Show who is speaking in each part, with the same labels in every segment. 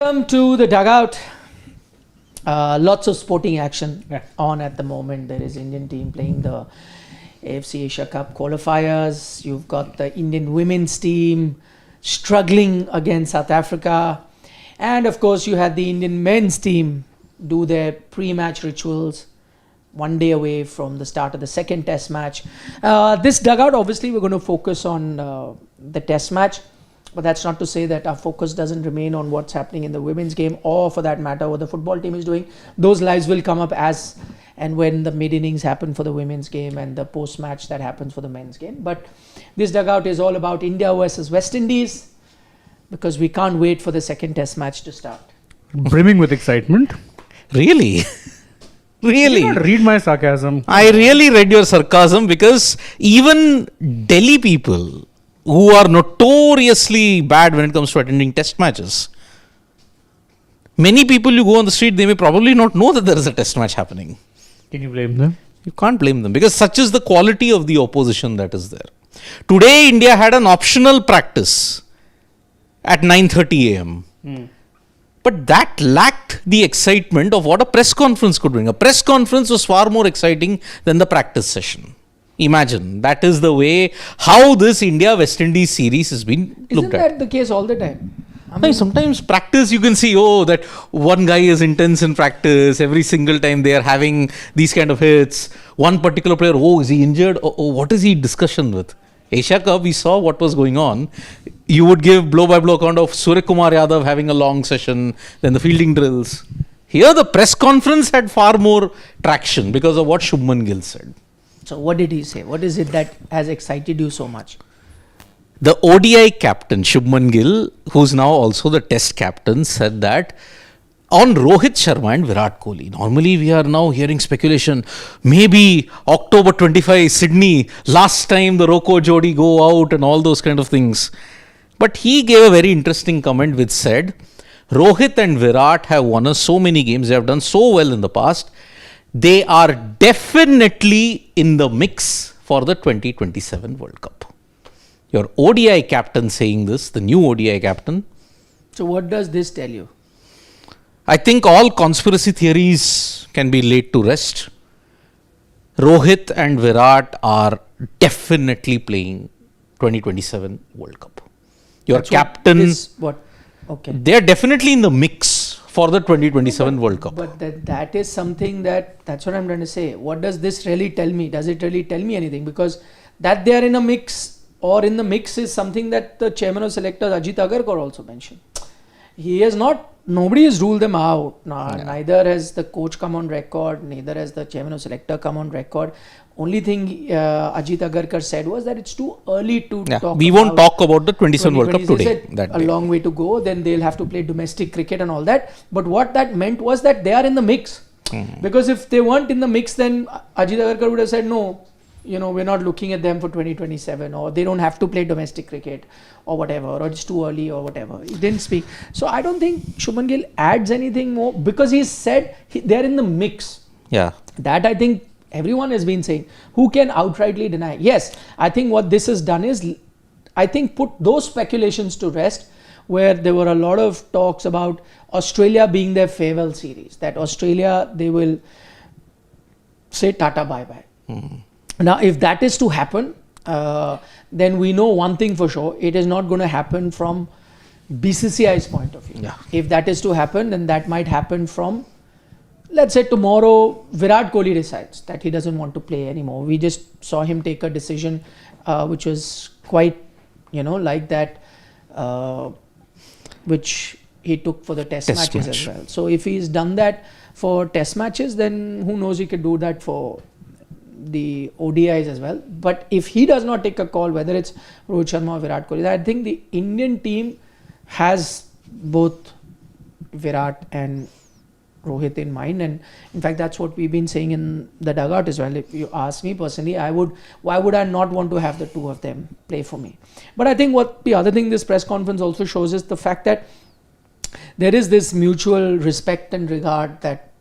Speaker 1: Come to the dugout. Lots of sporting action on at the moment. There is Indian team playing the AFC Asia Cup qualifiers. You've got the Indian women's team struggling against South Africa. And of course, you had the Indian men's team do their pre-match rituals 1 day away from the start of the second test match. This dugout, obviously, we're going to focus on the test match. But that's not to say that our focus doesn't remain on what's happening in the women's game, or for that matter, what the football team is doing. Those lives will come up as and when the mid-innings happen for the women's game and the post-match that happens for the men's game. But this dugout is all about India versus West Indies, because we can't wait for the second test match to start.
Speaker 2: Brimming with excitement.
Speaker 3: Really? Really?
Speaker 2: You read my sarcasm.
Speaker 3: I really read your sarcasm, because even Delhi people, who are notoriously bad when it comes to attending test matches, many people you go on the street, they may probably not know that there is a test match happening.
Speaker 2: Can you blame them?
Speaker 3: You can't blame them, because such is the quality of the opposition that is there. Today, India had an optional practice at 9:30 a.m. But that lacked the excitement of what a press conference could bring. A press conference was far more exciting than the practice session. Imagine, that is the way how this India-West Indies series has been looked at.
Speaker 1: Isn't that the case all the time? I mean,
Speaker 3: sometimes practice you can see, that one guy is intense in practice. Every single time they are having these kind of hits. One particular player, is he injured? What is he discussion with? Asia Cup, we saw what was going on. You would give blow-by-blow account of Surya Kumar Yadav having a long session, then the fielding drills. Here the press conference had far more traction because of what Shubman Gill said.
Speaker 1: So what did he say? What is it that has excited you so much?
Speaker 3: The ODI captain, Shubman Gill, who's now also the test captain, said that on Rohit Sharma and Virat Kohli. Normally we are now hearing speculation. Maybe October 25, Sydney, last time the Rocco Jodi go out and all those kind of things. But he gave a very interesting comment which said, Rohit and Virat have won us so many games. They have done so well in the past. They are definitely in the mix for the 2027 World Cup. Your ODI captain saying this, the new ODI captain.
Speaker 1: So what does this tell you?
Speaker 3: I think all conspiracy theories can be laid to rest. Rohit and Virat are definitely playing 2027 World Cup. Your
Speaker 1: That's
Speaker 3: captain,
Speaker 1: Okay.
Speaker 3: they are definitely in the mix for the 2027 World Cup.
Speaker 1: But that is something that's what I'm trying to say. What does this really tell me? Does it really tell me anything? Because that they are in a mix or in the mix is something that the chairman of selectors, Ajit Agarkar, also mentioned. He has not, nobody has ruled them out. Neither has the coach come on record, neither has the chairman of selector come on record. Only thing Ajit Agarkar said was that it's too early to talk
Speaker 3: We won't talk about the 27 World Cup today.
Speaker 1: A long way to go. Then they'll have to play domestic cricket and all that. But what that meant was that they are in the mix. Because if they weren't in the mix, then Ajit Agarkar would have said, no, we're not looking at them for 2027, or they don't have to play domestic cricket or whatever, or it's too early or whatever. He didn't speak. So I don't think Shubman Gill adds anything more, because he said they're in the mix.
Speaker 3: Yeah.
Speaker 1: That I think everyone has been saying. Who can outrightly deny? Yes, I think what this has done is, I think, put those speculations to rest, where there were a lot of talks about Australia being their farewell series. That Australia, they will say Tata bye-bye. Now, if that is to happen, then we know one thing for sure. It is not going to happen from BCCI's point of view.
Speaker 3: Yeah.
Speaker 1: If that is to happen, then that might happen from, let's say tomorrow, Virat Kohli decides that he doesn't want to play anymore. We just saw him take a decision which was quite, like that, which he took for the test matches as well. So if he's done that for test matches, then who knows, he could do that for the ODIs as well. But if he does not take a call, whether it's Rohit Sharma or Virat Kohli, I think the Indian team has both Virat and Rohit in mind, and in fact that's what we've been saying in the dugout as well. If you ask me personally, why would I not want to have the two of them play for me? But I think what the other thing this press conference also shows is the fact that there is this mutual respect and regard that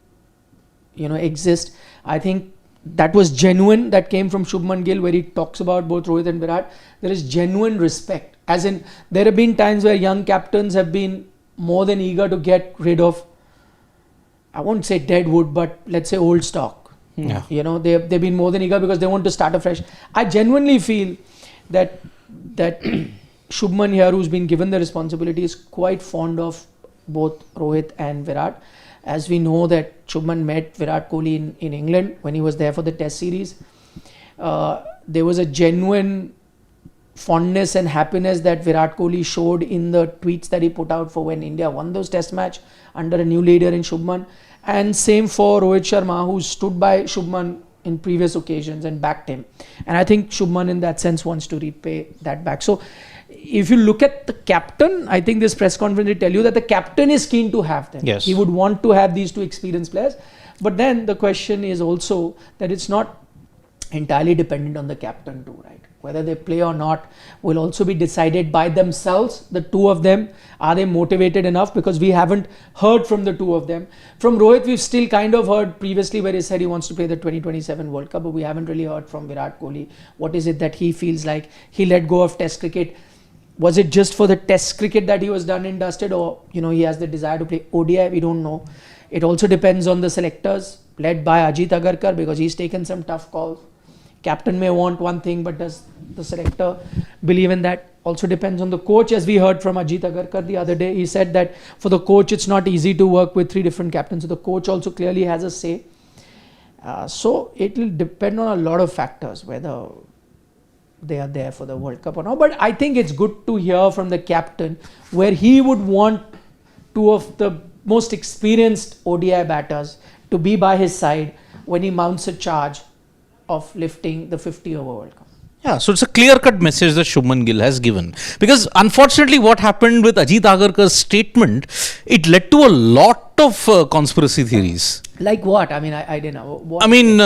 Speaker 1: exists. I think that was genuine, that came from Shubman Gill, where he talks about both Rohit and Virat. There is genuine respect, as in there have been times where young captains have been more than eager to get rid of, I won't say dead wood, but let's say old stock.
Speaker 3: Yeah.
Speaker 1: You know, they've been more than eager because they want to start afresh. I genuinely feel that Shubman here, who's been given the responsibility, is quite fond of both Rohit and Virat. As we know that Shubman met Virat Kohli in England when he was there for the Test series. There was a genuine fondness and happiness that Virat Kohli showed in the tweets that he put out for when India won those Test match under a new leader in Shubman. And same for Rohit Sharma, who stood by Shubman in previous occasions and backed him. And I think Shubman in that sense wants to repay that back. So if you look at the captain, I think this press conference will tell you that the captain is keen to have them.
Speaker 3: Yes.
Speaker 1: He would want to have these two experienced players. But then the question is also that it's not entirely dependent on the captain too, right? Whether they play or not will also be decided by themselves, the two of them. Are they motivated enough? Because we haven't heard from the two of them. From Rohit, we've still kind of heard previously where he said he wants to play the 2027 World Cup, but we haven't really heard from Virat Kohli. What is it that he feels like he let go of Test cricket? Was it just for the Test cricket that he was done and dusted, or he has the desire to play ODI? We don't know. It also depends on the selectors led by Ajit Agarkar, because he's taken some tough calls. Captain may want one thing, but does the selector believe in that? Also depends on the coach. As we heard from Ajit Agarkar the other day, he said that for the coach it's not easy to work with 3 different captains. So the coach also clearly has a say. So it will depend on a lot of factors whether they are there for the World Cup or not. But I think it's good to hear from the captain where he would want 2 of the most experienced ODI batters to be by his side when he mounts a charge of lifting the 50 over World Cup.
Speaker 3: Yeah, so it's a clear-cut message that Shubman Gill has given. Because unfortunately what happened with Ajit Agarkar's statement, it led to a lot of conspiracy theories.
Speaker 1: Like what? I mean, I don't know. What?
Speaker 3: I mean,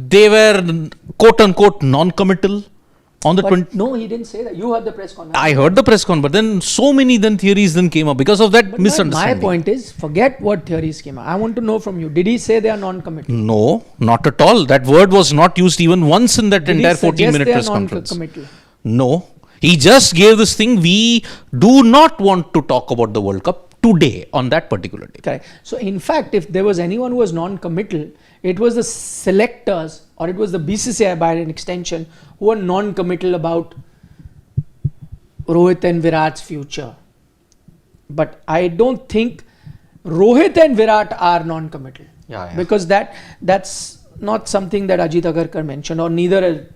Speaker 3: they were quote-unquote non-committal on the
Speaker 1: But
Speaker 3: 20...
Speaker 1: no, he didn't say that. You heard the press conference.
Speaker 3: I heard the press conference, but then so many theories then came up because of that
Speaker 1: But
Speaker 3: misunderstanding.
Speaker 1: my point is, forget what theories came up. I want to know from you. Did he say they are non-committal?
Speaker 3: No, not at all. That word was not used even once in that
Speaker 1: Did
Speaker 3: entire
Speaker 1: he suggest
Speaker 3: 14-minute
Speaker 1: they are
Speaker 3: press conference.
Speaker 1: non-committal?
Speaker 3: No. He just gave this thing, we do not want to talk about the World Cup today on that particular day.
Speaker 1: Correct. So in fact, if there was anyone who was non-committal, it was the selectors or it was the BCCI by an extension who were non-committal about Rohit and Virat's future. But I don't think Rohit and Virat are non-committal.
Speaker 3: Yeah.
Speaker 1: Because that's not something that Ajit Agarkar mentioned, or neither.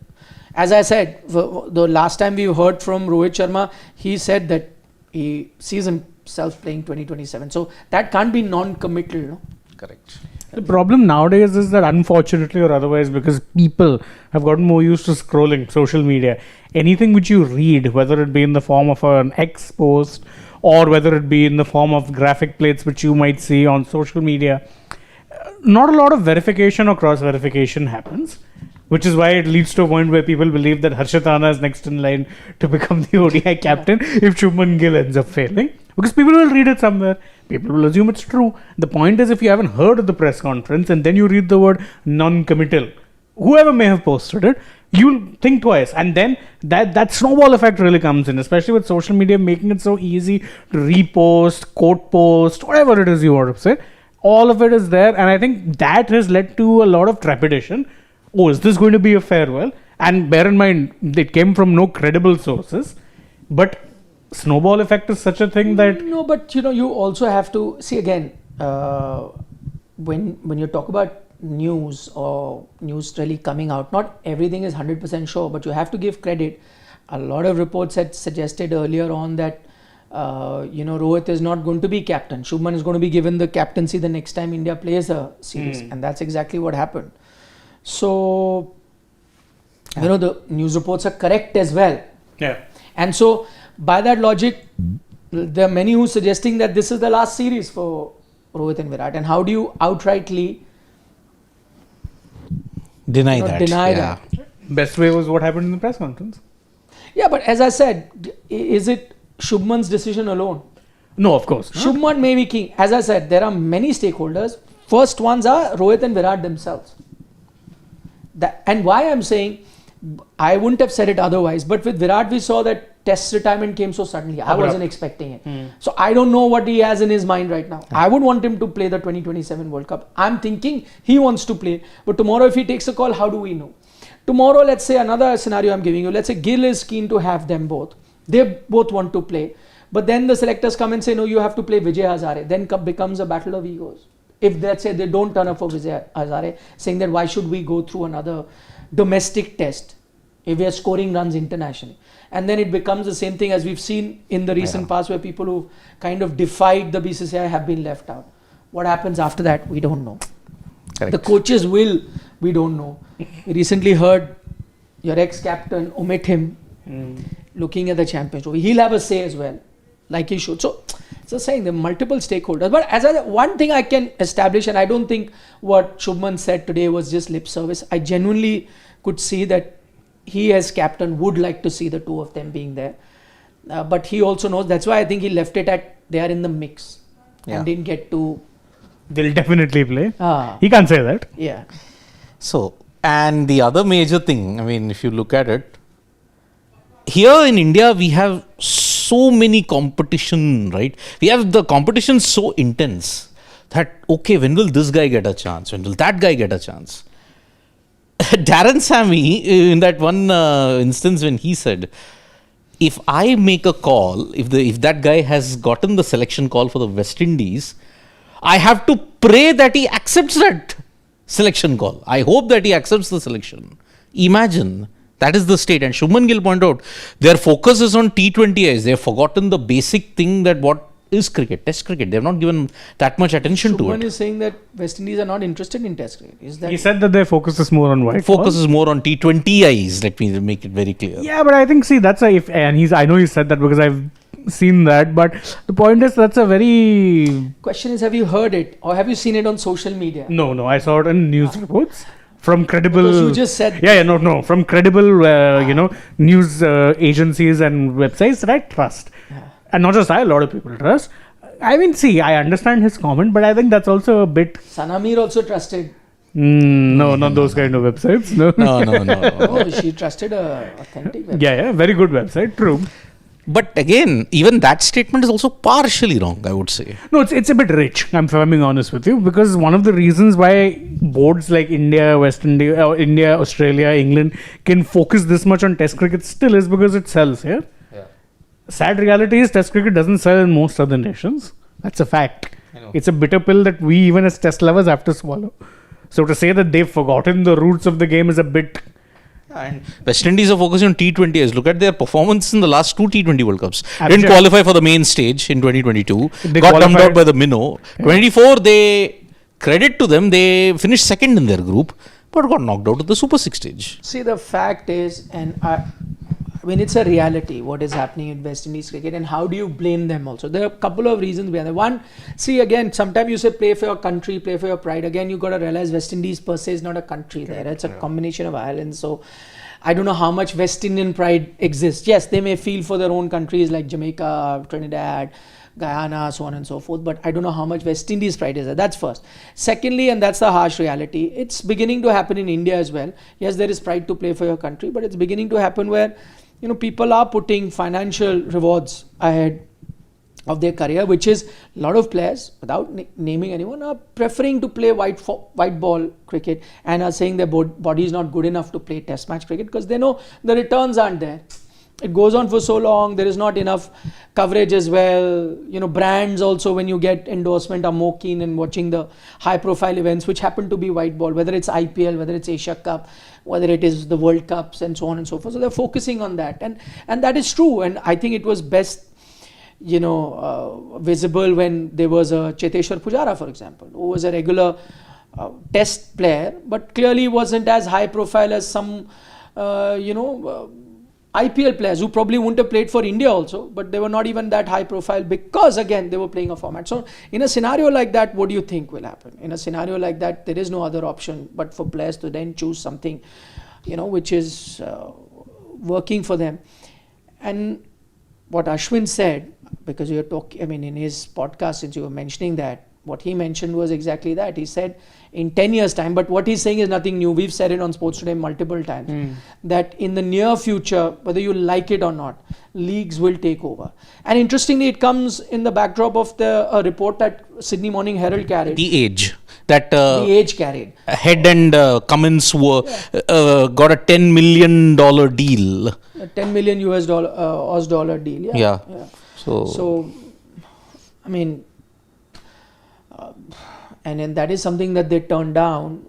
Speaker 1: As I said, the last time we heard from Rohit Sharma, he said that he sees himself playing 2027. So that can't be non-committal. No?
Speaker 3: Correct.
Speaker 2: The problem nowadays is that unfortunately or otherwise, because people have gotten more used to scrolling social media, anything which you read, whether it be in the form of an X post or whether it be in the form of graphic plates which you might see on social media, not a lot of verification or cross-verification happens, which is why it leads to a point where people believe that Harshit Rana is next in line to become the ODI captain if Shubman Gill ends up failing. Because people will read it somewhere. People will assume it's true. The point is, if you haven't heard of the press conference and then you read the word non-committal, whoever may have posted it, you'll think twice. And then that snowball effect really comes in, especially with social media making it so easy to repost, quote post, whatever it is you want to say. All of it is there. And I think that has led to a lot of trepidation. Oh, is this going to be a farewell? And bear in mind, it came from no credible sources. But snowball effect is such a thing that...
Speaker 1: No, but you also have to see again, when you talk about news or news really coming out, not everything is 100% sure, but you have to give credit. A lot of reports had suggested earlier on that Rohit is not going to be captain. Shubman is going to be given the captaincy the next time India plays a series, and that's exactly what happened. So, the news reports are correct as well.
Speaker 2: Yeah.
Speaker 1: And so, by that logic, there are many who are suggesting that this is the last series for Rohit and Virat. And how do you outrightly
Speaker 3: Deny that.
Speaker 1: that?
Speaker 2: Best way was what happened in the press conference.
Speaker 1: Yeah, but as I said, is it Shubman's decision alone?
Speaker 2: No, of course.
Speaker 1: Shubman may be king. As I said, there are many stakeholders. First ones are Rohit and Virat themselves. And why I'm saying, I wouldn't have said it otherwise, but with Virat we saw that Test retirement came so suddenly. I wasn't expecting it. So I don't know what he has in his mind right now. I would want him to play the 2027 World Cup. I'm thinking he wants to play. But tomorrow if he takes a call, how do we know? Tomorrow, let's say another scenario I'm giving you. Let's say Gill is keen to have them both. They both want to play. But then the selectors come and say, no, you have to play Vijay Hazare. Then becomes a battle of egos. If let's say they don't turn up for Vijay Hazare, saying that why should we go through another domestic test if we are scoring runs internationally? And then it becomes the same thing as we've seen in the recent past where people who kind of defied the BCCI have been left out. What happens after that, we don't know.
Speaker 3: Correct.
Speaker 1: The coaches will, we don't know. We recently heard your ex-captain omit him looking at the Champions Trophy. He'll have a say as well, like he should. So, just saying there are multiple stakeholders. But one thing I can establish, and I don't think what Shubman said today was just lip service. I genuinely could see that he as captain would like to see the two of them being there. But he also knows, that's why I think he left it at they are in the mix and didn't get to...
Speaker 2: They'll definitely play. He can't say that.
Speaker 1: Yeah.
Speaker 3: So, and the other major thing, I mean, if you look at it, here in India, we have so many competition, right? We have the competition so intense that, okay, when will this guy get a chance? When will that guy get a chance? Darren Sammy, in that one instance when he said, if I make a call, if that guy has gotten the selection call for the West Indies, I have to pray that he accepts that selection call. I hope that he accepts the selection. Imagine, that is the state. And Shubman Gill pointed out, their focus is on T20Is. They have forgotten the basic thing that what is cricket, Test cricket. They have not given that much attention to
Speaker 1: Shubman
Speaker 3: it.
Speaker 1: is saying that West Indies are not interested in Test cricket. Is that
Speaker 2: He said that their focus is more on white
Speaker 3: Focus is more on T20Is. Let me make it very clear.
Speaker 2: Yeah, but I think, see, that's a if, and I know he said that because I've seen that, but the point is that's a very...
Speaker 1: Question is, have you heard it or have you seen it on social media?
Speaker 2: No, I saw it in news reports from credible...
Speaker 1: Because you just said...
Speaker 2: No, from credible, news agencies and websites that I trust. And not just I, a lot of people trust. I mean, see, I understand his comment, but I think that's also a bit...
Speaker 1: Sanamir also trusted.
Speaker 2: No, not those kind of websites. No.
Speaker 1: Oh, she trusted a authentic website.
Speaker 2: Yeah, very good website, true.
Speaker 3: But again, even that statement is also partially wrong, I would say.
Speaker 2: No, it's a bit rich, if I'm being honest with you, because one of the reasons why boards like India, West India, India, Australia, England can focus this much on Test cricket still is because it sells here. Yeah. Sad reality is Test cricket doesn't sell in most other nations. That's a fact. It's a bitter pill that we even as Test lovers have to swallow. So to say that they've forgotten the roots of the game is a bit...
Speaker 3: And West Indies are focusing on T20s. Look at their performance in the last two T20 World Cups. Didn't qualify for the main stage in 2022. Got dumped out by the minnow. 24, they credit to them. They finished second in their group, but got knocked out at the Super 6 stage.
Speaker 1: See, the fact is, and I mean, it's a reality what is happening in West Indies cricket, and how do you blame them also? There are a couple of reasons behind that. One, see, again, sometimes you say play for your country, play for your pride. Again, you got to realize West Indies per se is not a country there. It's a combination of islands. So I don't know how much West Indian pride exists. Yes, they may feel for their own countries like Jamaica, Trinidad, Guyana, so on and so forth. But I don't know how much West Indies pride is there. That's first. Secondly, and that's the harsh reality, it's beginning to happen in India as well. Yes, there is pride to play for your country, but it's beginning to happen where people are putting financial rewards ahead of their career, which is a lot of players, without naming anyone, are preferring to play white ball cricket and are saying their body is not good enough to play Test match cricket because they know the returns aren't there. It goes on for so long, there is not enough coverage as well. Brands also, when you get endorsement, are more keen in watching the high profile events which happen to be white ball, whether it's IPL, whether it's Asia Cup, whether it is the World Cups and so on and so forth. So they're focusing on that, and that is true. And I think it was best visible when there was a Cheteshwar Pujara, for example, who was a regular Test player, but clearly wasn't as high profile as some IPL players who probably wouldn't have played for India also, but they were not even that high profile because again they were playing a format. So in a scenario like that, what do you think will happen? In a scenario like that, there is no other option but for players to then choose something which is working for them. And what Ashwin said, because you're talking, in his podcast, since you were mentioning that, what he mentioned was exactly that. He said in 10 years time, but what he's saying is nothing new. We've said it on Sports Today multiple times, that in the near future, whether you like it or not, leagues will take over. And interestingly, it comes in the backdrop of the report that Sydney Morning Herald carried.
Speaker 3: The age. That
Speaker 1: The age carried.
Speaker 3: Head and Cummins were got a $10 million deal.
Speaker 1: A 10 million US dollar, Aus dollar deal.
Speaker 3: Yeah.
Speaker 1: So, I mean, and then that is something that they turned down,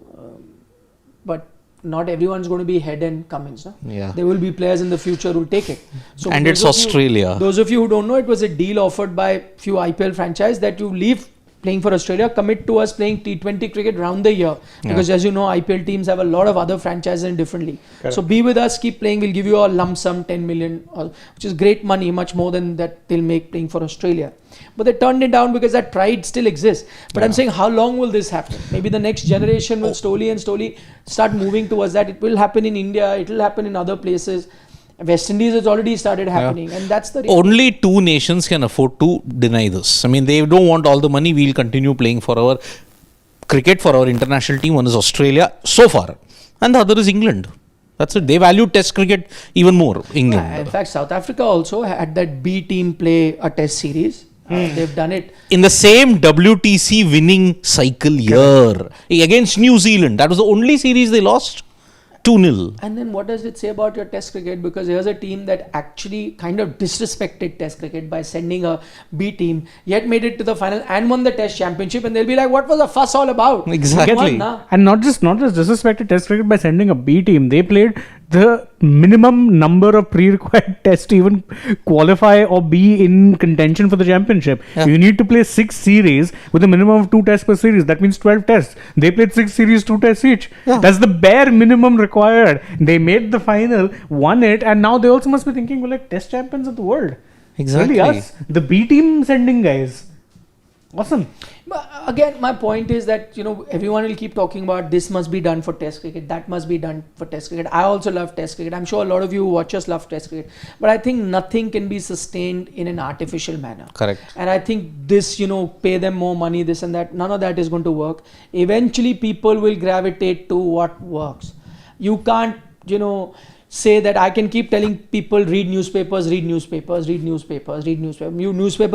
Speaker 1: but not everyone's going to be Head and Cummins. No?
Speaker 3: Yeah.
Speaker 1: There will be players in the future who will take it. So
Speaker 3: And it's
Speaker 1: those of you-
Speaker 3: Australia.
Speaker 1: Those of you who don't know, it was a deal offered by few IPL franchise that you leave playing for Australia, commit to us playing T20 cricket round the year. Because as you know, IPL teams have a lot of other franchises in different leagues. So be with us, keep playing. We'll give you a lump sum 10 million, which is great money, much more than that they'll make playing for Australia. But they turned it down because that pride still exists. But I'm saying, how long will this happen? Maybe the next generation will slowly start moving towards that. It will happen in India. It will happen in other places. West Indies has already started happening, and that's the
Speaker 3: Only two nations can afford to deny this. I mean, they don't want all the money. We'll continue playing for our cricket, for our international team. One is Australia so far, and the other is England. That's it. They value Test cricket even more. England.
Speaker 1: In fact, South Africa also had that B team play a Test series. They've done it
Speaker 3: In the same WTC winning cycle year against New Zealand. That was the only series they lost. 2-0.
Speaker 1: And then what does it say about your Test cricket? Because here's a team that actually kind of disrespected Test cricket by sending a B team, yet made it to the final and won the Test championship. And they'll be like, what was the fuss all about?
Speaker 3: Exactly.
Speaker 1: Won, nah.
Speaker 2: And not just disrespected Test cricket by sending a B team. They played the minimum number of pre-required tests to even qualify or be in contention for the championship.
Speaker 3: Yeah.
Speaker 2: You need to play 6 series with a minimum of 2 tests per series. That means 12 tests. They played 6 series, 2 tests each.
Speaker 3: Yeah.
Speaker 2: That's the bare minimum required. They made the final, won it, and now they also must be thinking, we're like Test champions of the world.
Speaker 3: Exactly.
Speaker 2: Really us. The B team sending guys. Awesome.
Speaker 1: But again, my point is that, you know, everyone will keep talking about this must be done for Test cricket, that must be done for Test cricket. I also love Test cricket. I'm sure a lot of you who watch us love Test cricket. But I think nothing can be sustained in an artificial manner.
Speaker 3: Correct.
Speaker 1: And I think this, you know, pay them more money, this and that, none of that is going to work. Eventually, people will gravitate to what works. You can't, you know, say that I can keep telling people read newspapers. Newspapers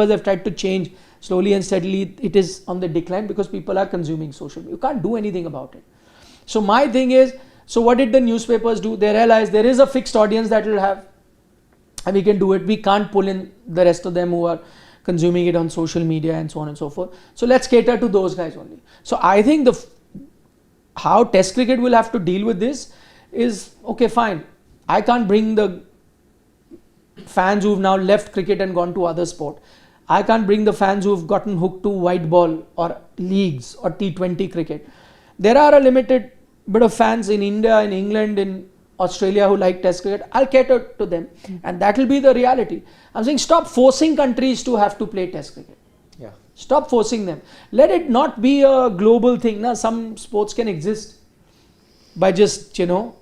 Speaker 1: have tried to change slowly and steadily. It is on the decline because people are consuming social media. You can't do anything about it. So my thing is, so what did the newspapers do? They realized there is a fixed audience that will have, and we can do it. We can't pull in the rest of them who are consuming it on social media and so on and so forth. So let's cater to those guys only. So I think how Test cricket will have to deal with this is, okay, fine. I can't bring the fans who've now left cricket and gone to other sport. I can't bring the fans who've gotten hooked to white ball or leagues or T20 cricket. There are a limited bit of fans in India, in England, in Australia who like Test cricket. I'll cater to them, and that will be the reality. I'm saying stop forcing countries to have to play Test cricket.
Speaker 3: Yeah.
Speaker 1: Stop forcing them. Let it not be a global thing. Now, some sports can exist by just, you know,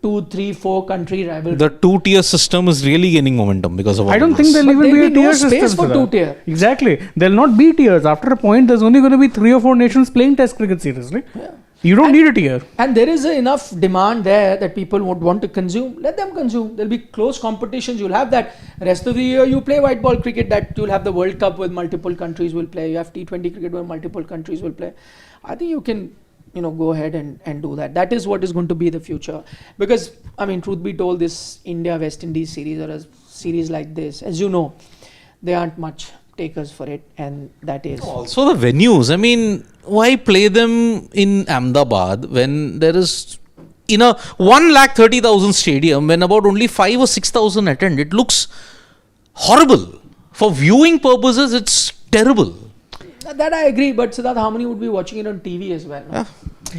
Speaker 1: 2, 3, 4 country rivalry.
Speaker 3: The 2-tier system is really gaining momentum because of all
Speaker 2: I don't
Speaker 3: this.
Speaker 2: think there'll
Speaker 1: But
Speaker 2: even be
Speaker 1: there'll
Speaker 2: a
Speaker 1: be no
Speaker 2: tier
Speaker 1: space
Speaker 2: system
Speaker 1: for
Speaker 2: that.
Speaker 1: 2-tier.
Speaker 2: Exactly. There'll not be tiers. After a point, there's only going to be 3 or 4 nations playing Test cricket seriously.
Speaker 1: Yeah.
Speaker 2: You don't need a tier.
Speaker 1: And there is enough demand there that people would want to consume. Let them consume. There'll be close competitions. You'll have that. Rest of the year, you play white ball cricket. That you'll have the World Cup with multiple countries will play. You have T20 cricket where multiple countries will play. I think you can, you know, go ahead and do that. That is what is going to be the future. Because, I mean, truth be told, this India-West Indies series or a series like this, as you know, there aren't much takers for it, and that is
Speaker 3: Also the venues. I mean, why play them in Ahmedabad when there is in a 130,000 stadium when about only 5 or 6,000 attend? It looks horrible. For viewing purposes, it's terrible.
Speaker 1: that I agree. But Siddharth, how many would be watching it on TV as well? No?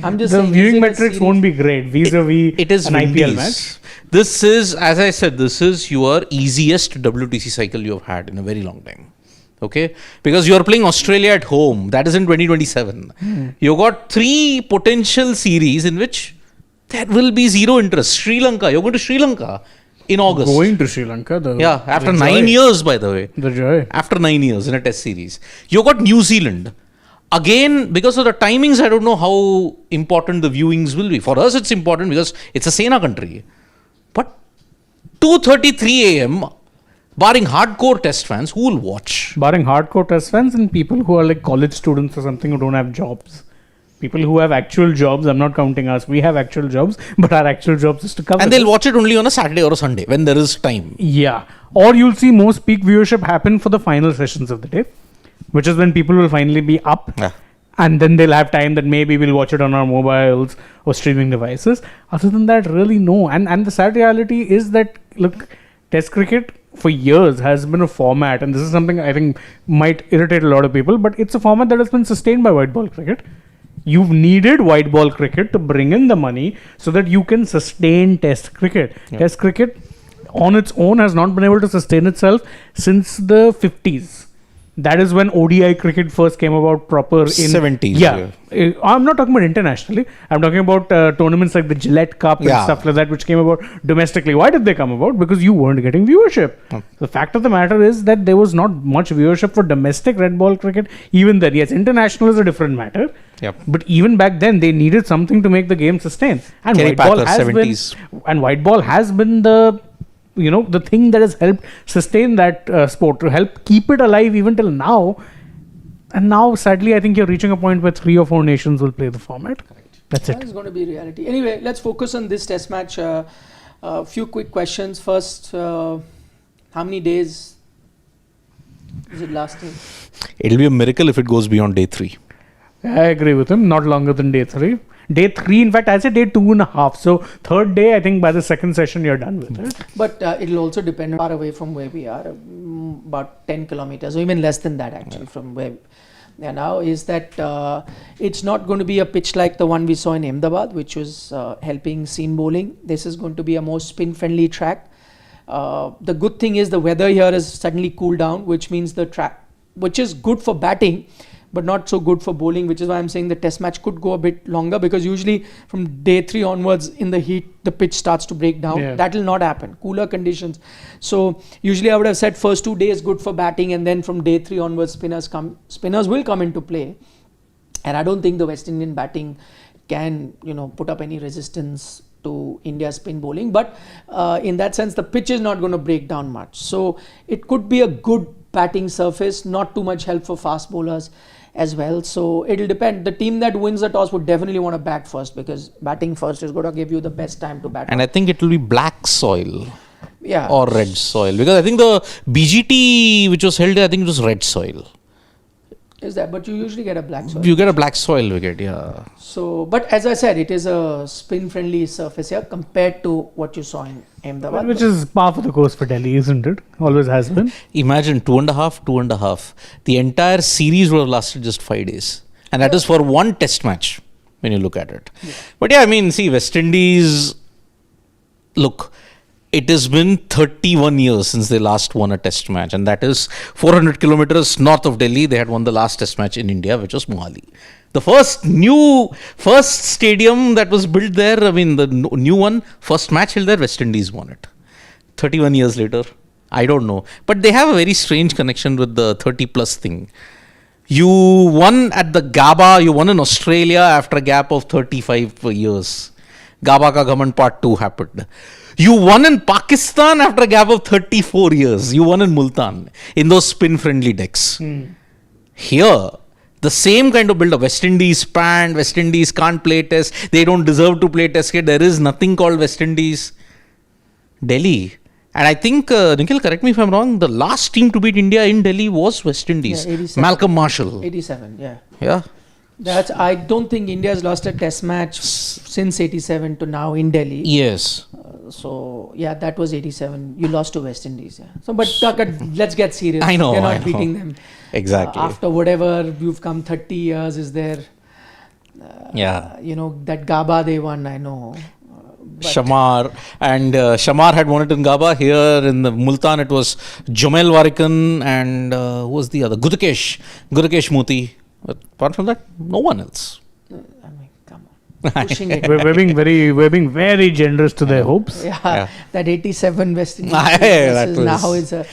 Speaker 1: I'm just
Speaker 2: The
Speaker 1: saying,
Speaker 2: viewing
Speaker 1: using a
Speaker 2: metrics
Speaker 1: series-
Speaker 2: won't be great vis-a-vis
Speaker 3: It is
Speaker 2: an IPL
Speaker 3: Windies.
Speaker 2: match.
Speaker 3: This is, as I said, this is your easiest WTC cycle you have had in a very long time. Okay, because you are playing Australia at home. That is in 2027. You got 3 potential series in which there will be zero interest. Sri Lanka. You're going to Sri Lanka in August.
Speaker 2: Going to Sri Lanka.
Speaker 3: Yeah, after
Speaker 2: the
Speaker 3: 9
Speaker 2: joy.
Speaker 3: years, by the way.
Speaker 2: The joy.
Speaker 3: After 9 years in a test series. You got New Zealand. Again, because of the timings, I don't know how important the viewings will be. For us, it's important because it's a Sena country. But 2:33 a.m., barring hardcore test fans, who will watch?
Speaker 2: Barring hardcore test fans and people who are like college students or something who don't have jobs. People who have actual jobs, I'm not counting us, we have actual jobs, but our actual jobs is to cover.
Speaker 3: And they'll watch it only on a Saturday or a Sunday when there is time.
Speaker 2: Yeah. Or you'll see most peak viewership happen for the final sessions of the day, which is when people will finally be up.
Speaker 3: Yeah.
Speaker 2: And then they'll have time that maybe we'll watch it on our mobiles or streaming devices. Other than that, really no. And the sad reality is that, look, Test cricket for years has been a format, and this is something I think might irritate a lot of people, but it's a format that has been sustained by white ball cricket. You've needed white ball cricket to bring in the money so that you can sustain Test cricket. Yeah. Test cricket on its own has not been able to sustain itself since the 50s. That is when ODI cricket first came about proper in
Speaker 3: 70s.
Speaker 2: Yeah. I'm not talking about internationally. I'm talking about tournaments like the Gillette Cup and stuff like that, which came about domestically. Why did they come about? Because you weren't getting viewership. The fact of the matter is that there was not much viewership for domestic red ball cricket. Even then, yes, international is a different matter.
Speaker 3: Yep.
Speaker 2: But even back then, they needed something to make the game sustain. And
Speaker 3: Kerry
Speaker 2: white ball
Speaker 3: Packer,
Speaker 2: has
Speaker 3: 70s.
Speaker 2: and white ball has been the the thing that has helped sustain that sport, to help keep it alive even till now. And now, sadly, I think you're reaching a point where 3 or 4 nations will play the format. Correct. That's it.
Speaker 1: That is going to be reality. Anyway, let's focus on this test match. A few quick questions. First, how many days is it lasting?
Speaker 3: It'll be a miracle if it goes beyond day 3.
Speaker 2: I agree with him. Not longer than day 3. Day 3, in fact, I say day 2.5. So, third day, I think by the second session, you're done with it.
Speaker 1: But it'll also depend on far away from where we are, about 10 kilometers, or even less than that actually, from where we are now, is that it's not going to be a pitch like the one we saw in Ahmedabad, which was helping seam bowling. This is going to be a more spin-friendly track. The good thing is the weather here has suddenly cooled down, which means the track, which is good for batting, but not so good for bowling, which is why I'm saying the test match could go a bit longer, because usually from day 3 onwards in the heat, the pitch starts to break down. Yeah. That will not happen. Cooler conditions. So usually I would have said first 2 days good for batting, and then from day 3 onwards spinners will come into play. And I don't think the West Indian batting can, put up any resistance to India's spin bowling. But in that sense, the pitch is not going to break down much. So it could be a good batting surface, not too much help for fast bowlers as well. So it'll depend. The team that wins the toss would definitely want to bat first, because batting first is going to give you the best time to bat.
Speaker 3: And I think it will be black soil.
Speaker 1: Yeah.
Speaker 3: Or red soil. Because I think the BGT which was held there, I think it was red soil.
Speaker 1: Is that? But you usually get a black soil.
Speaker 3: You get a black soil wicket, yeah.
Speaker 1: So, but as I said, it is a spin-friendly surface here compared to what you saw in Ahmedabad.
Speaker 2: Which is par for the course for Delhi, isn't it? Always has been.
Speaker 3: Imagine 2.5. The entire series would have lasted just 5 days. And that is for one test match, when you look at it. Yeah. But yeah, I mean, see, West Indies, look, it has been 31 years since they last won a test match, and that is 400 kilometers north of Delhi. They had won the last test match in India, which was Mohali. The first stadium that was built there, I mean, the new one, first match held there, West Indies won it. 31 years later, I don't know. But they have a very strange connection with the 30 plus thing. You won at the Gabba, you won in Australia after a gap of 35 years. Gabba Ka Ghaman Part 2 happened. You won in Pakistan after a gap of 34 years. You won in Multan in those spin-friendly decks. Here, the same kind of build-up. West Indies panned. West Indies can't play test. They don't deserve to play test. There is nothing called West Indies. Delhi. And I think, Nikhil, correct me if I'm wrong, the last team to beat India in Delhi was West Indies. Yeah, Malcolm Marshall.
Speaker 1: 87, yeah.
Speaker 3: Yeah.
Speaker 1: I don't think India has lost a test match since 87 to now in Delhi.
Speaker 3: Yes.
Speaker 1: So, yeah, that was 87. You lost to West Indies. Yeah. So, but let's get serious.
Speaker 3: I know.
Speaker 1: You're not beating them.
Speaker 3: Exactly.
Speaker 1: After whatever you've come 30 years, is there? That Gabba they won, I know.
Speaker 3: Shamar. And Shamar had won it in Gabba. Here in the Multan, it was Jomel Warikan and who was the other? Gudakesh Muti. But apart from that, no one else.
Speaker 1: I mean, come on. Pushing it.
Speaker 2: We're being very generous to their hopes.
Speaker 1: Yeah. That 87 West Indies.
Speaker 3: Now
Speaker 1: is a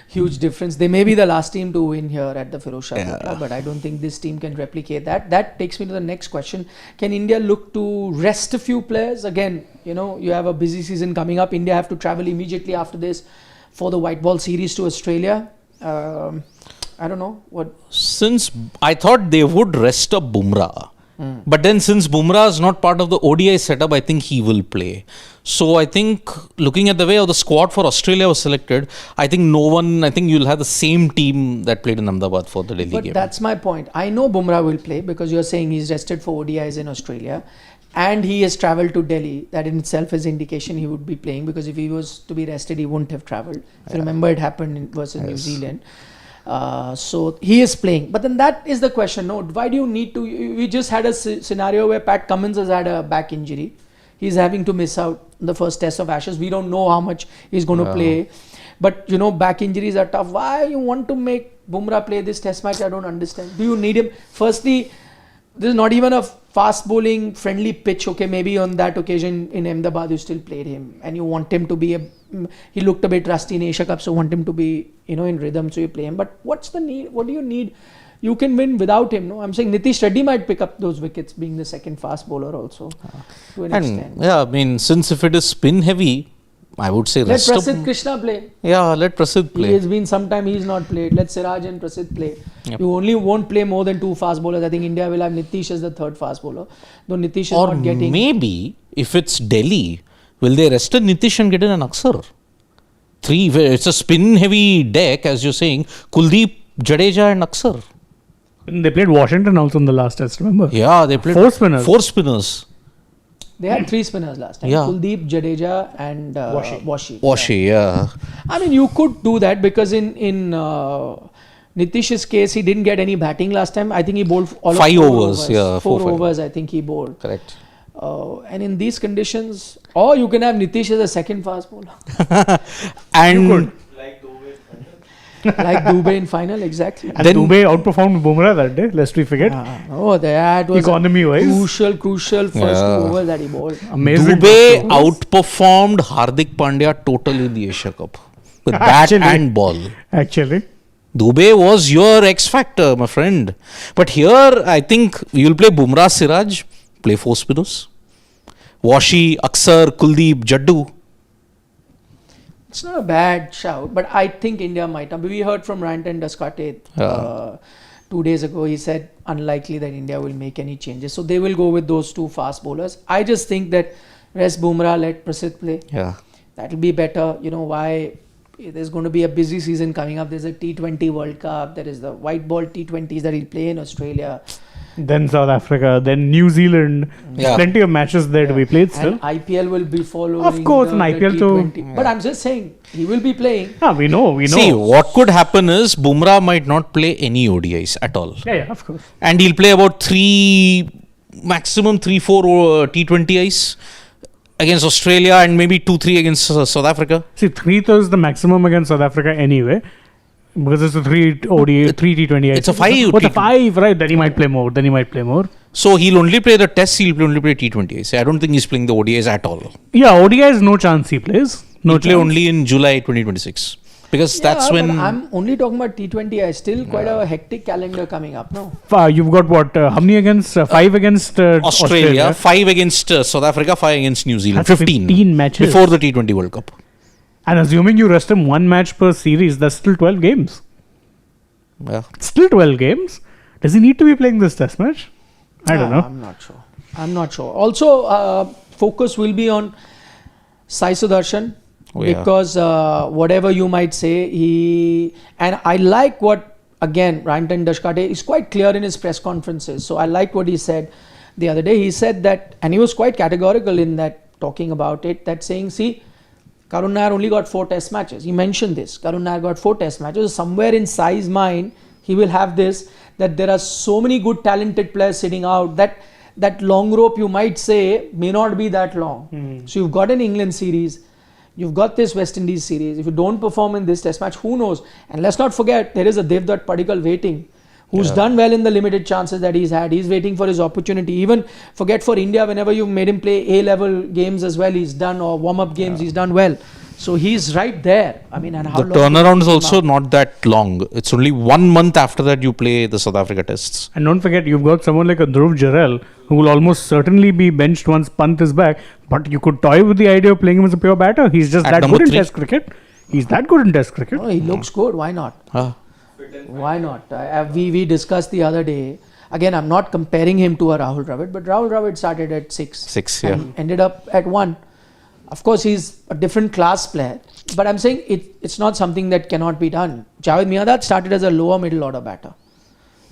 Speaker 1: huge difference. They may be the last team to win here at the Firozshah Kotla, but I don't think this team can replicate that. That takes me to the next question. Can India look to rest a few players? Again, you have a busy season coming up. India have to travel immediately after this for the white ball series to Australia. I don't know what.
Speaker 3: Since I thought they would rest up BUMRAH, but then since BUMRAH is not part of the ODI setup, I think he will play. So I think looking at the way how the squad for Australia was selected, I think you'll have the same team that played in Ahmedabad for the Delhi game.
Speaker 1: But that's my point. I know BUMRAH will play because you're saying he's rested for ODIs in Australia and he has travelled to Delhi. That in itself is indication he would be playing, because if he was to be rested, he wouldn't have travelled. If you remember, it happened versus New Zealand. So he is playing. But then that is the question. No, why do you need to? We just had a scenario where Pat Cummins has had a back injury. He's having to miss out the first test of Ashes. We don't know how much he's going to play. But back injuries are tough. Why you want to make BUMRAH play this test match? I don't understand. Do you need him? Firstly, this is not even a fast bowling friendly pitch. Okay, maybe on that occasion in Ahmedabad you still played him and you want him to be he looked a bit rusty in Asia Cup, so want him to be in rhythm, so you play him. But what's the need? What do you need? You can win without him. No, I'm saying Nitish Reddy might pick up those wickets, being the second fast bowler also to an extent.
Speaker 3: Yeah, I mean, since if it is spin heavy, I would say
Speaker 1: let Prasidh Krishna play.
Speaker 3: Yeah, let Prasidh play.
Speaker 1: He has been sometime he's not played. Let Siraj and Prasidh play. Yep. You only won't play more than two fast bowlers. I think India will have Nitish as the third fast bowler. Though Nitish is not getting. Or
Speaker 3: maybe if it's Delhi, will they rest Nitish and get in an Aksar? It's a spin heavy deck, as you're saying. Kuldeep, Jadeja and Aksar.
Speaker 2: They played Washington also in the last test, remember?
Speaker 3: Yeah, they played four spinners.
Speaker 1: They had three spinners last time. Yeah. Kuldeep, Jadeja and Washi.
Speaker 3: Yeah.
Speaker 1: I mean, you could do that because in Nitish's case, he didn't get any batting last time. I think he bowled all
Speaker 3: 5 overs. Yeah,
Speaker 1: 4 overs I think he bowled.
Speaker 3: Correct.
Speaker 1: And in these conditions, or you can have Nitish as a second fast bowler.
Speaker 3: And you could.
Speaker 1: Like Dubey in final, exactly.
Speaker 2: And then Dubey outperformed BUMRAH that day, lest we forget.
Speaker 1: That was crucial first 2 overs that he bowled.
Speaker 3: Amazing. Dubey outperformed Hardik Pandya totally in the Asia Cup with bat and ball.
Speaker 2: Actually,
Speaker 3: Dubey was your X factor, my friend. But here, I think you'll play BUMRAH, Siraj, play 4 spinners. Washi, Aksar, Kuldeep, Jaddu.
Speaker 1: It's not a bad shout, but I think India might not. We heard from Rantan Daskate 2 days ago. He said unlikely that India will make any changes. So they will go with those 2 fast bowlers. I just think that rest BUMRAH, let Prasidh play.
Speaker 3: Yeah.
Speaker 1: That will be better. Why? There's going to be a busy season coming up. There's a T20 World Cup. There is the white ball T20s that he'll play in Australia.
Speaker 2: Then South Africa, then New Zealand. There's plenty of matches there to be played still.
Speaker 1: And IPL will be following.
Speaker 2: Of course, an IPL too.
Speaker 1: But I'm just saying, he will be playing.
Speaker 2: We know.
Speaker 3: See, what could happen is BUMRAH might not play any ODIs at all.
Speaker 2: Yeah, of course.
Speaker 3: And he'll play about maximum 3-4 T20Is against Australia and maybe 2-3 against South Africa.
Speaker 2: See, 3 is the maximum against South Africa anyway. Because it's a 3 ODI, 3 T20.
Speaker 3: It's a 5.
Speaker 2: It's a 5, right? Then he might play more.
Speaker 3: So he'll only play the tests, he'll only play T20Is. I don't think he's playing the ODIs at all.
Speaker 2: Yeah, ODIs, no chance he plays.
Speaker 3: He'll play only in July 2026. Because that's when...
Speaker 1: But I'm only talking about T20I. Still quite a hectic calendar coming up now.
Speaker 2: You've got what? How many against? 5 against Australia.
Speaker 3: 5 against South Africa, 5 against New Zealand.
Speaker 2: That's 15 matches.
Speaker 3: Before the T20 World Cup.
Speaker 2: And assuming you rest him 1 match per series, that's still 12 games.
Speaker 3: Yeah.
Speaker 2: Still 12 games. Does he need to be playing this test match? I don't know.
Speaker 1: I'm not sure. Also, focus will be on Sai Sudarshan. Because whatever you might say, and I like what, again, Rantan Daskate is quite clear in his press conferences. So I liked what he said the other day. He said that, and he was quite categorical in that, talking about it, that saying, see, Karun Nair only got 4 test matches. He mentioned this. Karun Nair got 4 test matches. Somewhere in Sai's mind, he will have this, that there are so many good talented players sitting out that long rope, you might say, may not be that long. So you've got an England series. You've got this West Indies series. If you don't perform in this test match, who knows? And let's not forget, there is a Devdutt Padikkal waiting, who's done well in the limited chances that he's had. He's waiting for his opportunity. Even forget for India, whenever you've made him play A-level games as well, he's done, or warm-up games, he's done well. So he's right there. I mean, and how
Speaker 3: The
Speaker 1: long
Speaker 3: turnaround is
Speaker 1: will he
Speaker 3: also
Speaker 1: come out?
Speaker 3: not that long. It's only 1 month after that you play the South Africa tests.
Speaker 2: And don't forget, you've got someone like a Dhruv Jarrell who will almost certainly be benched once Pant is back. But you could toy with the idea of playing him as a pure batter. He's just
Speaker 3: At
Speaker 2: that
Speaker 3: number
Speaker 2: good in
Speaker 3: 3.
Speaker 2: Test cricket. He's that good in Test cricket.
Speaker 1: No, he looks good. Why not? Why not? We discussed the other day. Again, I'm not comparing him to a Rahul Dravid, but Rahul Dravid started at 6.
Speaker 3: 6,
Speaker 1: and
Speaker 3: yeah.
Speaker 1: ended up at 1. Of course, he's a different class player. But I'm saying it's not something that cannot be done. Javed Miandad started as a lower middle order batter.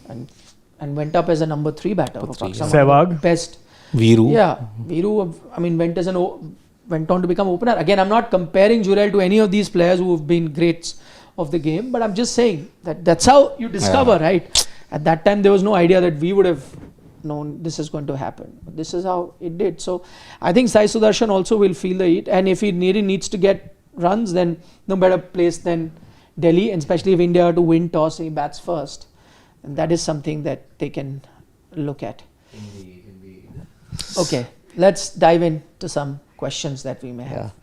Speaker 1: And went up as a number 3 batter. For Pakistan.
Speaker 2: Sehwag.
Speaker 1: Best.
Speaker 3: Viru.
Speaker 1: Yeah. Viru, I mean, went on to become opener. Again, I'm not comparing Jurel to any of these players who have been greats of the game. But I'm just saying that's how you discover, right? At that time, there was no idea that we would have known this is going to happen. But this is how it did. So I think Sai Sudarshan also will feel the heat. And if he really needs to get runs, then no better place than Delhi. And especially if India are to win toss, he bats first. And that is something that they can look at. Okay, let's dive into some questions that we may have.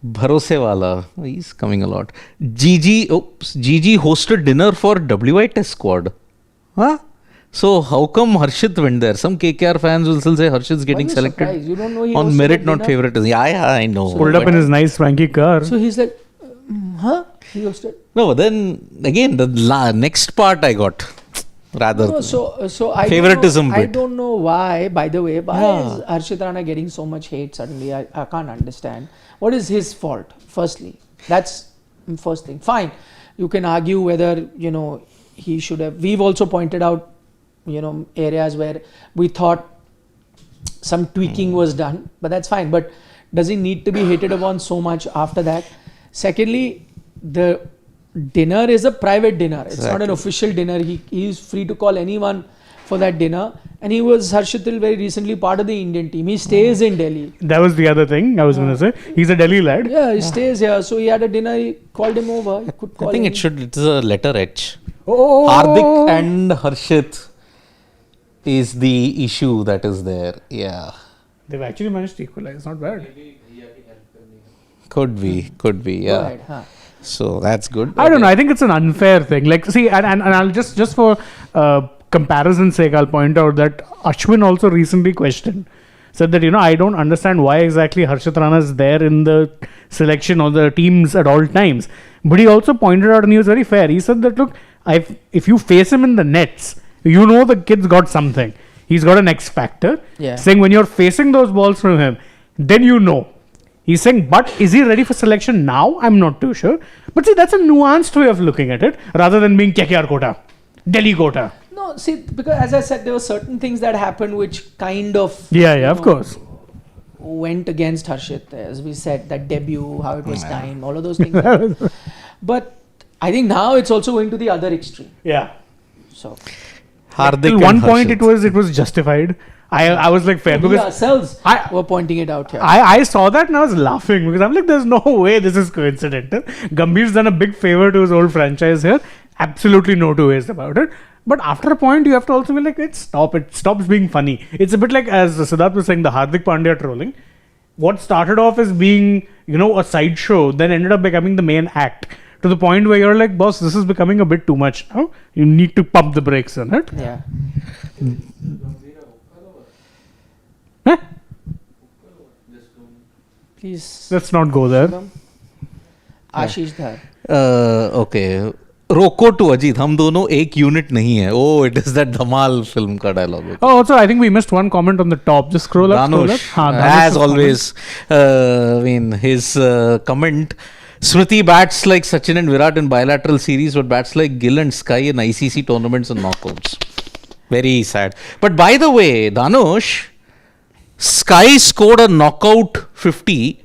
Speaker 3: Bharose Wala, he's coming a lot. GG hosted dinner for WI Test squad. Huh? So how come Harshit went there? Some KKR fans will still say Harshit's getting
Speaker 1: Why are you
Speaker 3: selected
Speaker 1: surprised? You don't know he
Speaker 3: on
Speaker 1: hosted
Speaker 3: merit,
Speaker 1: a
Speaker 3: not
Speaker 1: dinner?
Speaker 3: favoritism. Yeah, I know.
Speaker 2: Pulled up
Speaker 3: But-
Speaker 2: in his nice swanky car.
Speaker 1: So he's like, huh? He hosted.
Speaker 3: No, but then again, the next part I got rather.
Speaker 1: No, so I
Speaker 3: Favoritism
Speaker 1: I
Speaker 3: bit.
Speaker 1: don't know why. By the way, why
Speaker 3: Yeah.
Speaker 1: is Harshit Rana getting so much hate suddenly? I can't understand. What is his fault? Firstly, that's first thing. Fine, you can argue whether he should have. We've also pointed out areas where we thought some tweaking was done, but that's fine. But does he need to be hated upon so much after that? Secondly, the dinner is a private dinner. It's not an official dinner. He is free to call anyone for that dinner. And he was, Harshitil, very recently part of the Indian team. He stays in Delhi.
Speaker 2: That was the other thing I was going to say. He's a Delhi lad.
Speaker 1: Yeah, he stays here. So he had a dinner. He called him over. He could call
Speaker 3: I think
Speaker 1: him.
Speaker 3: it's a letter H.
Speaker 2: Oh.
Speaker 3: Hardik and Harshit is the issue that is there. Yeah.
Speaker 2: They've actually managed to equalize. Not bad.
Speaker 3: Could be.
Speaker 1: Go
Speaker 3: Yeah.
Speaker 1: ahead, huh?
Speaker 3: So that's good.
Speaker 2: I don't know. I think it's an unfair thing. Like, see, and I'll just for comparison's sake, I'll point out that Ashwin also recently said that, I don't understand why exactly Harshit Rana is there in the selection or the teams at all times. But he also pointed out, and he was very fair. He said that, look, if you face him in the nets, the kid's got something. He's got an X factor.
Speaker 1: Yeah.
Speaker 2: Saying when you're facing those balls from him, then He's saying, but is he ready for selection now? I'm not too sure. But see, that's a nuanced way of looking at it, rather than being KKR quota, Delhi quota.
Speaker 1: No, see, because as I said, there were certain things that happened which kind of
Speaker 2: Of course.
Speaker 1: went against Harshit. As we said, that debut, how it was timed, all of those things. happened. But I think now it's also going to the other extreme.
Speaker 2: Yeah.
Speaker 1: So
Speaker 3: Hardik
Speaker 2: Till one
Speaker 3: and
Speaker 2: point,
Speaker 3: Harshit.
Speaker 2: it was justified. I was like fair
Speaker 1: we
Speaker 2: because
Speaker 1: ourselves
Speaker 2: I-
Speaker 1: were pointing it out here.
Speaker 2: I saw that and I was laughing because I'm like, there's no way this is coincidental. Gambhir's done a big favor to his old franchise here. Absolutely no two ways about it. But after a point, you have to also be like, it stops being funny. It's a bit like, as Siddharth was saying, the Hardik Pandya trolling. What started off as being, a sideshow, then ended up becoming the main act. To the point where you're like, boss, this is becoming a bit too much now. You need to pump the brakes on it.
Speaker 1: Yeah.
Speaker 2: Huh?
Speaker 1: Please.
Speaker 2: Let's not go there.
Speaker 1: Ashish Dhar.
Speaker 3: Okay. रोको टू अजीत हम दोनों एक unit नहीं है oh it is that Dhamaal film का dialogue
Speaker 2: Oh, also, I think we missed one comment on the top. Just scroll up. Scroll up.
Speaker 3: Danush,
Speaker 2: Danush's
Speaker 3: as
Speaker 2: comment.
Speaker 3: always, I mean, his comment, Smriti bats like Sachin and Virat in bilateral series, but bats like Gill and Sky in ICC tournaments and knockouts. Very sad. But by the way, Danush, Sky scored a knockout 50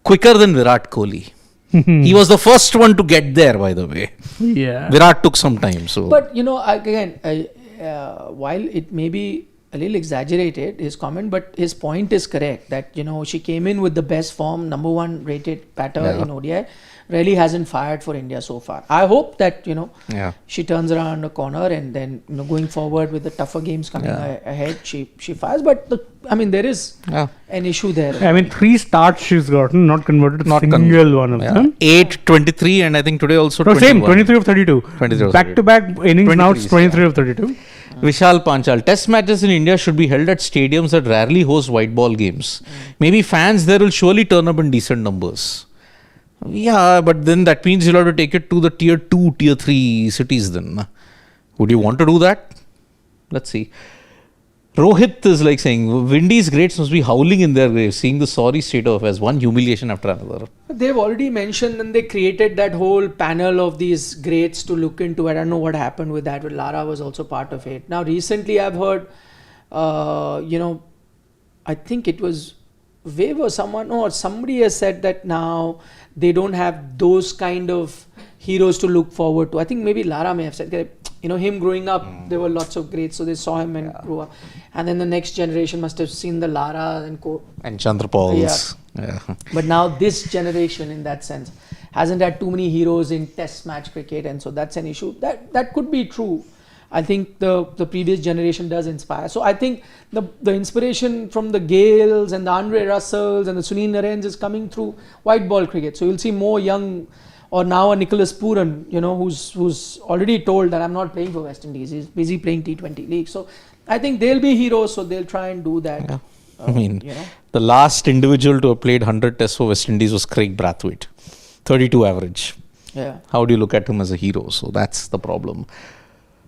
Speaker 3: quicker than Virat Kohli. He was the first one to get there, by the way.
Speaker 2: Yeah.
Speaker 3: Virat took some time. So,
Speaker 1: But again, while it may be a little exaggerated, his comment, but his point is correct that she came in with the best form, number 1 rated batter in ODI. really hasn't fired for India so far. I hope that,
Speaker 3: Yeah.
Speaker 1: she turns around a corner and then, going forward with the tougher games coming ahead, she fires. But there is an issue there.
Speaker 2: I mean, 3 starts she's gotten, not converted a single one of them.
Speaker 3: 8, 23, and I think today also
Speaker 2: No,
Speaker 3: 21.
Speaker 2: same, 23 of 32.
Speaker 3: 23 of
Speaker 2: Back-to-back innings, now it's 23 of 32.
Speaker 3: Vishal Panchal, test matches in India should be held at stadiums that rarely host white ball games. Maybe fans there will surely turn up in decent numbers. Yeah, but then that means you'll have to take it to the tier 2, tier 3 cities then. Would you want to do that? Let's see. Rohit is like saying, Windies greats must be howling in their graves, seeing the sorry state of affairs, one humiliation after another.
Speaker 1: They've already mentioned and they created that whole panel of these greats to look into. I don't know what happened with that, but Lara was also part of it. Now, recently I've heard, I think it was Wave or someone, or somebody has said that now they don't have those kind of heroes to look forward to. I think maybe Lara may have said, him growing up, there were lots of greats, so they saw him and grew up. And then the next generation must have seen the Lara and
Speaker 3: Chandrapals.
Speaker 1: Yeah. But now this generation, in that sense, hasn't had too many heroes in test match cricket, and so that's an issue. That could be true. I think the previous generation does inspire. So I think the inspiration from the Gales and the Andre Russells and the Sunil Narens is coming through white ball cricket. So you'll see more young, or now a Nicholas Pooran, who's already told that I'm not playing for West Indies. He's busy playing T20 league. So I think they'll be heroes. So they'll try and do that.
Speaker 3: Yeah. The last individual to have played 100 tests for West Indies was Craig Brathwaite, 32 average.
Speaker 1: Yeah.
Speaker 3: How do you look at him as a hero? So that's the problem.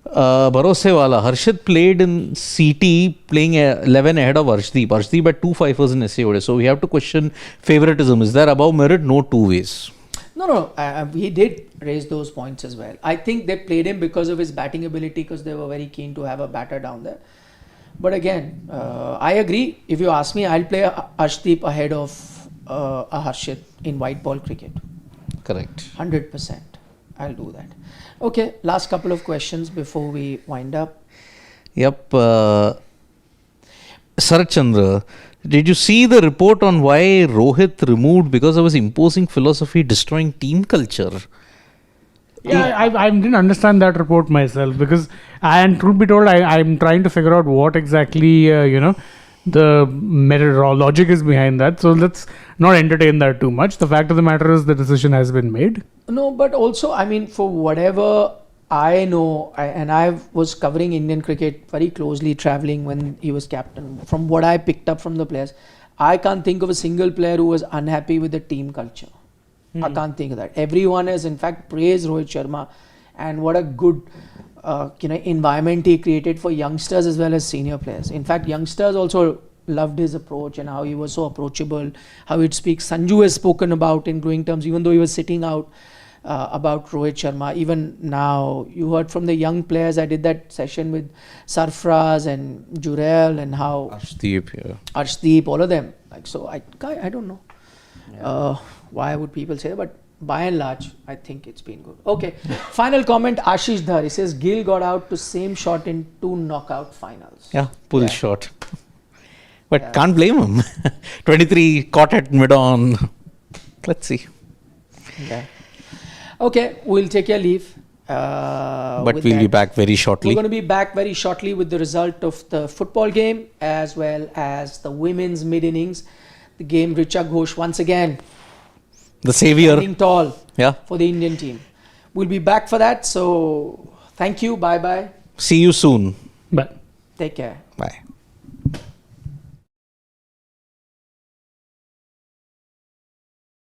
Speaker 3: Bharosewala, Harshit played in CT playing 11 ahead of Arshdeep. Arshdeep had 2 5ers in SAOD. So we have to question favoritism. Is there above merit? No two ways.
Speaker 1: No. He did raise those points as well. I think they played him because of his batting ability, because they were very keen to have a batter down there. But again, I agree. If you ask me, I'll play Arshdeep ahead of a Harshit in white ball cricket.
Speaker 3: Correct.
Speaker 1: 100%. I'll do that. Okay, last couple of questions before we wind up.
Speaker 3: Yep. Sarat Chandra, did you see the report on why Rohit removed because of his imposing philosophy destroying team culture?
Speaker 2: Yeah, I didn't understand that report myself, because, and truth be told, I'm trying to figure out what exactly, the logic is behind that. So let's not entertain that too much. The fact of the matter is the decision has been made.
Speaker 1: No, but also, for whatever I know, and I was covering Indian cricket very closely, traveling when he was captain. From what I picked up from the players, I can't think of a single player who was unhappy with the team culture. I can't think of that. Everyone has, in fact, praised Rohit Sharma, and what a good environment he created for youngsters as well as senior players. In fact, youngsters also loved his approach and how he was so approachable, how he'd speak. Sanju has spoken about in glowing terms, even though he was sitting out, about Rohit Sharma. Even now, you heard from the young players. I did that session with Sarfraz and Jurel and how Arshdeep, all of them. So I don't know. Yeah. Why would people say that? But by and large, I think it's been good. Okay. Final comment, Ashish Dhar. He says Gill got out to same shot in 2 knockout finals.
Speaker 3: Yeah, pull shot. But can't blame him. 23 caught at mid-on. Let's see.
Speaker 1: Yeah. Okay, we'll take your leave.
Speaker 3: But we'll be back very shortly.
Speaker 1: We're going to be back very shortly with the result of the football game as well as the women's mid-innings. The game, Richa Ghosh once again.
Speaker 3: The savior.
Speaker 1: Standing tall for the Indian team. We'll be back for that. So, thank you. Bye-bye.
Speaker 3: See you soon.
Speaker 2: Bye.
Speaker 1: Take care.
Speaker 3: Bye.